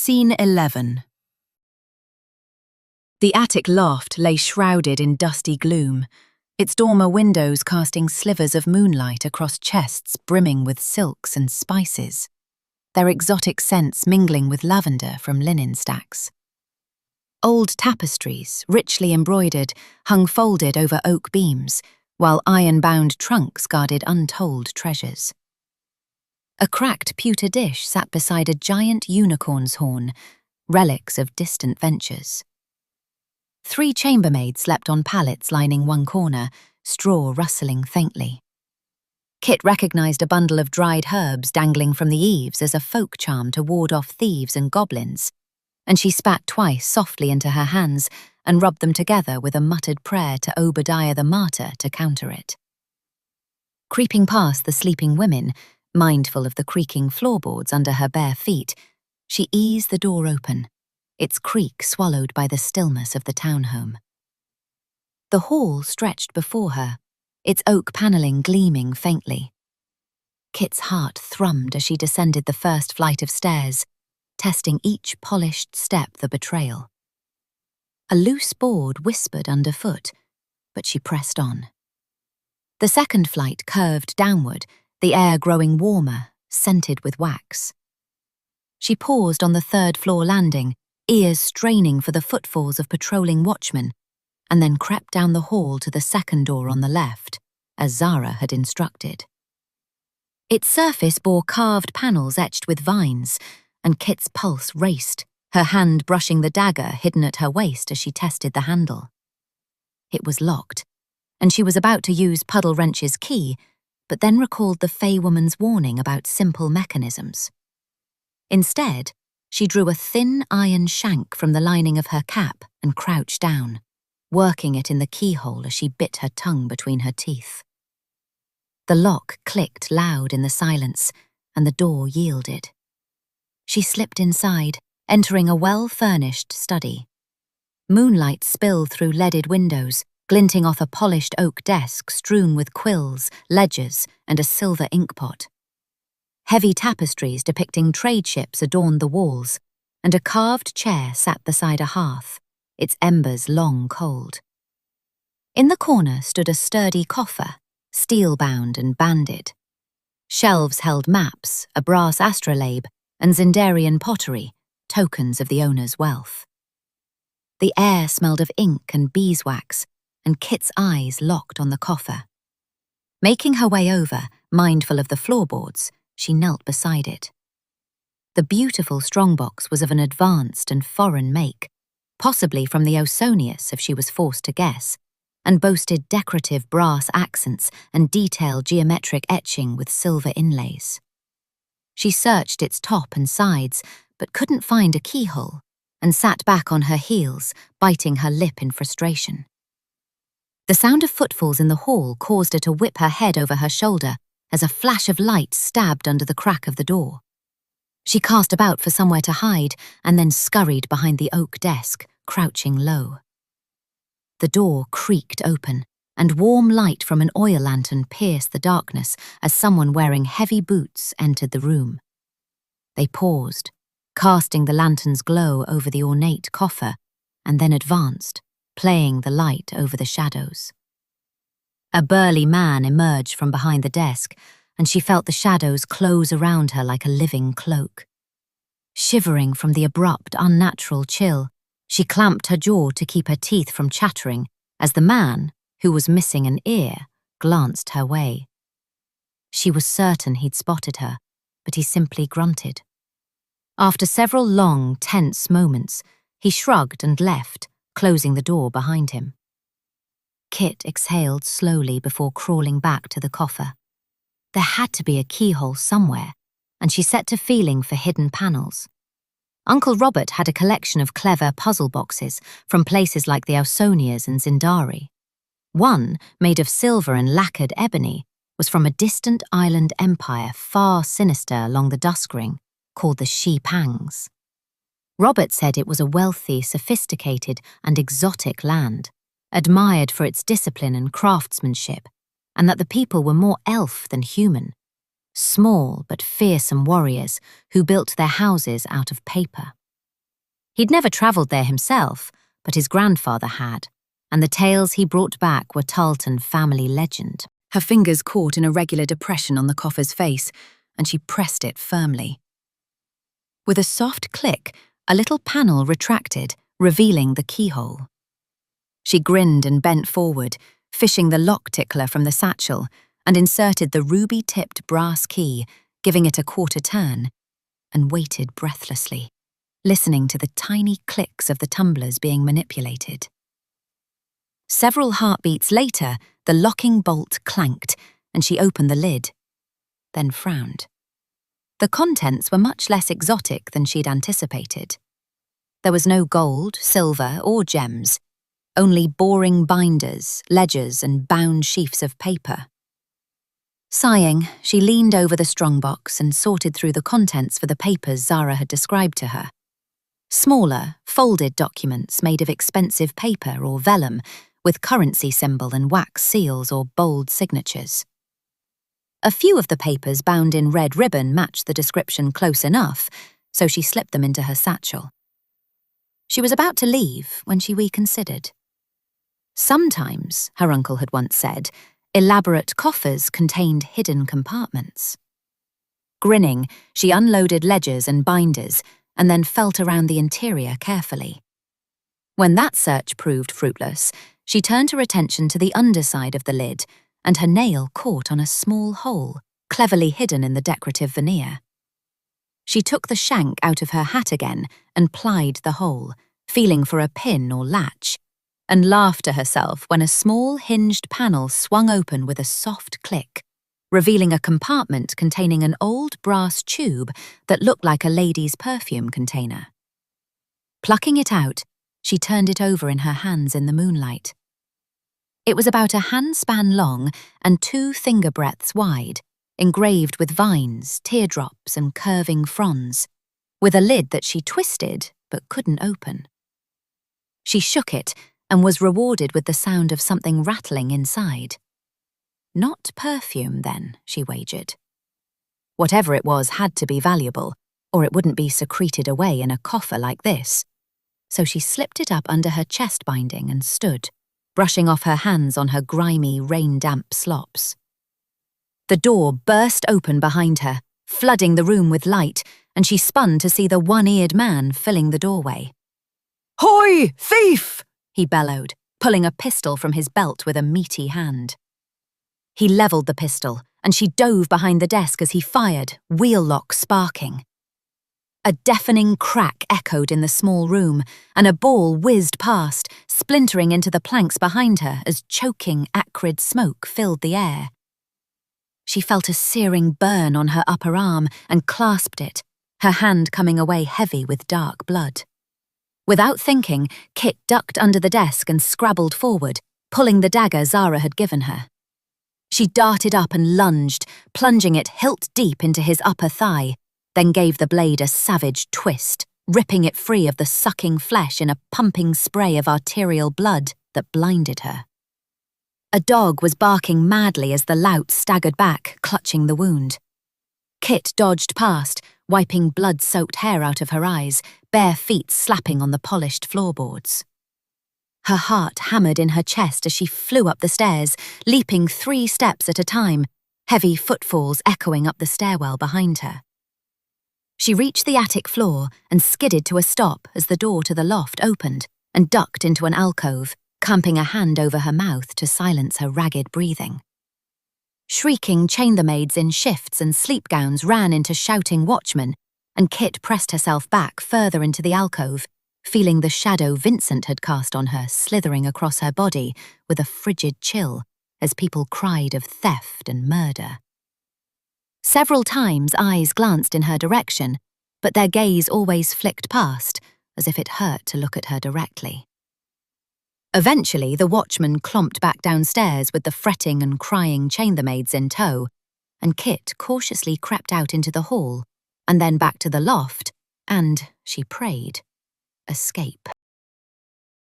Scene 11. The attic loft lay shrouded in dusty gloom, its dormer windows casting slivers of moonlight across chests brimming with silks and spices, their exotic scents mingling with lavender from linen stacks. Old tapestries, richly embroidered, hung folded over oak beams, while iron-bound trunks guarded untold treasures. A cracked pewter dish sat beside a giant unicorn's horn, relics of distant ventures. 3 chambermaids slept on pallets lining one corner, straw rustling faintly. Kit recognized a bundle of dried herbs dangling from the eaves as a folk charm to ward off thieves and goblins, and she spat twice softly into her hands and rubbed them together with a muttered prayer to Obadiah the martyr to counter it. Creeping past the sleeping women, mindful of the creaking floorboards under her bare feet, she eased the door open, its creak swallowed by the stillness of the townhome. The hall stretched before her, its oak panelling gleaming faintly. Kit's heart thrummed as she descended the first flight of stairs, testing each polished step the betrayal. A loose board whispered underfoot, but she pressed on. The second flight curved downward, the air growing warmer, scented with wax. She paused on the third-floor landing, ears straining for the footfalls of patrolling watchmen, and then crept down the hall to the second door on the left, as Zara had instructed. Its surface bore carved panels etched with vines, and Kit's pulse raced, her hand brushing the dagger hidden at her waist as she tested the handle. It was locked, and she was about to use Puddlewrench's key, but then recalled the Fey woman's warning about simple mechanisms. Instead, she drew a thin iron shank from the lining of her cap and crouched down, working it in the keyhole as she bit her tongue between her teeth. The lock clicked loud in the silence, and the door yielded. She slipped inside, entering a well-furnished study. Moonlight spilled through leaded windows, glinting off a polished oak desk strewn with quills, ledgers, and a silver inkpot. Heavy tapestries depicting trade ships adorned the walls, and a carved chair sat beside a hearth, its embers long cold. In the corner stood a sturdy coffer, steel-bound and banded. Shelves held maps, a brass astrolabe, and Zindarian pottery, tokens of the owner's wealth. The air smelled of ink and beeswax, and Kit's eyes locked on the coffer. Making her way over, mindful of the floorboards, she knelt beside it. The beautiful strongbox was of an advanced and foreign make, possibly from the Ausonian if she was forced to guess, and boasted decorative brass accents and detailed geometric etching with silver inlays. She searched its top and sides, but couldn't find a keyhole, and sat back on her heels, biting her lip in frustration. The sound of footfalls in the hall caused her to whip her head over her shoulder as a flash of light stabbed under the crack of the door. She cast about for somewhere to hide and then scurried behind the oak desk, crouching low. The door creaked open, and warm light from an oil lantern pierced the darkness as someone wearing heavy boots entered the room. They paused, casting the lantern's glow over the ornate coffer, and then advanced, playing the light over the shadows. A burly man emerged from behind the desk, and she felt the shadows close around her like a living cloak. Shivering from the abrupt, unnatural chill, she clamped her jaw to keep her teeth from chattering as the man, who was missing an ear, glanced her way. She was certain he'd spotted her, but he simply grunted. After several long, tense moments, he shrugged and left, closing the door behind him. Kit exhaled slowly before crawling back to the coffer. There had to be a keyhole somewhere, and she set to feeling for hidden panels. Uncle Robert had a collection of clever puzzle boxes from places like the Ausonians and Zindari. One, made of silver and lacquered ebony, was from a distant island empire far sinister along the dusk ring, called the Shi-Pangs. Robert said it was a wealthy, sophisticated, and exotic land, admired for its discipline and craftsmanship, and that the people were more elf than human, small but fearsome warriors who built their houses out of paper. He'd never travelled there himself, but his grandfather had, and the tales he brought back were Tarleton family legend. Her fingers caught in a regular depression on the coffer's face, and she pressed it firmly. With a soft click, a little panel retracted, revealing the keyhole. She grinned and bent forward, fishing the lock tickler from the satchel, and inserted the ruby-tipped brass key, giving it a quarter turn, and waited breathlessly, listening to the tiny clicks of the tumblers being manipulated. Several heartbeats later, the locking bolt clanked, and she opened the lid, then frowned. The contents were much less exotic than she'd anticipated. There was no gold, silver, or gems, only boring binders, ledgers, and bound sheafs of paper. Sighing, she leaned over the strongbox and sorted through the contents for the papers Zara had described to her. Smaller, folded documents made of expensive paper or vellum, with currency symbol and wax seals or bold signatures. A few of the papers bound in red ribbon matched the description close enough, so she slipped them into her satchel. She was about to leave when she reconsidered. Sometimes, her uncle had once said, elaborate coffers contained hidden compartments. Grinning, she unloaded ledgers and binders and then felt around the interior carefully. When that search proved fruitless, she turned her attention to the underside of the lid, and her nail caught on a small hole, cleverly hidden in the decorative veneer. She took the shank out of her hat again and plied the hole, feeling for a pin or latch, and laughed to herself when a small hinged panel swung open with a soft click, revealing a compartment containing an old brass tube that looked like a lady's perfume container. Plucking it out, she turned it over in her hands in the moonlight. It was about a handspan long and 2 finger breadths wide, engraved with vines, teardrops, and curving fronds, with a lid that she twisted but couldn't open. She shook it and was rewarded with the sound of something rattling inside. Not perfume, then, she wagered. Whatever it was had to be valuable, or it wouldn't be secreted away in a coffer like this. So she slipped it up under her chest binding and stood, brushing off her hands on her grimy, rain-damp slops. The door burst open behind her, flooding the room with light, and she spun to see the one-eared man filling the doorway. "Hoy, thief!" he bellowed, pulling a pistol from his belt with a meaty hand. He levelled the pistol, and she dove behind the desk as he fired, wheel lock sparking. A deafening crack echoed in the small room, and a ball whizzed past, splintering into the planks behind her as choking, acrid smoke filled the air. She felt a searing burn on her upper arm and clasped it, her hand coming away heavy with dark blood. Without thinking, Kit ducked under the desk and scrabbled forward, pulling the dagger Zara had given her. She darted up and lunged, plunging it hilt deep into his upper thigh, then gave the blade a savage twist, ripping it free of the sucking flesh in a pumping spray of arterial blood that blinded her. A dog was barking madly as the lout staggered back, clutching the wound. Kit dodged past, wiping blood-soaked hair out of her eyes, bare feet slapping on the polished floorboards. Her heart hammered in her chest as she flew up the stairs, leaping 3 steps at a time, heavy footfalls echoing up the stairwell behind her. She reached the attic floor and skidded to a stop as the door to the loft opened and ducked into an alcove, clamping a hand over her mouth to silence her ragged breathing. Shrieking chambermaids in shifts and sleep gowns ran into shouting watchmen, and Kit pressed herself back further into the alcove, feeling the shadow Vincent had cast on her slithering across her body with a frigid chill as people cried of theft and murder. Several times eyes glanced in her direction, but their gaze always flicked past, as if it hurt to look at her directly. Eventually, the watchman clomped back downstairs with the fretting and crying chambermaids in tow, and Kit cautiously crept out into the hall, and then back to the loft, and, she prayed, escape.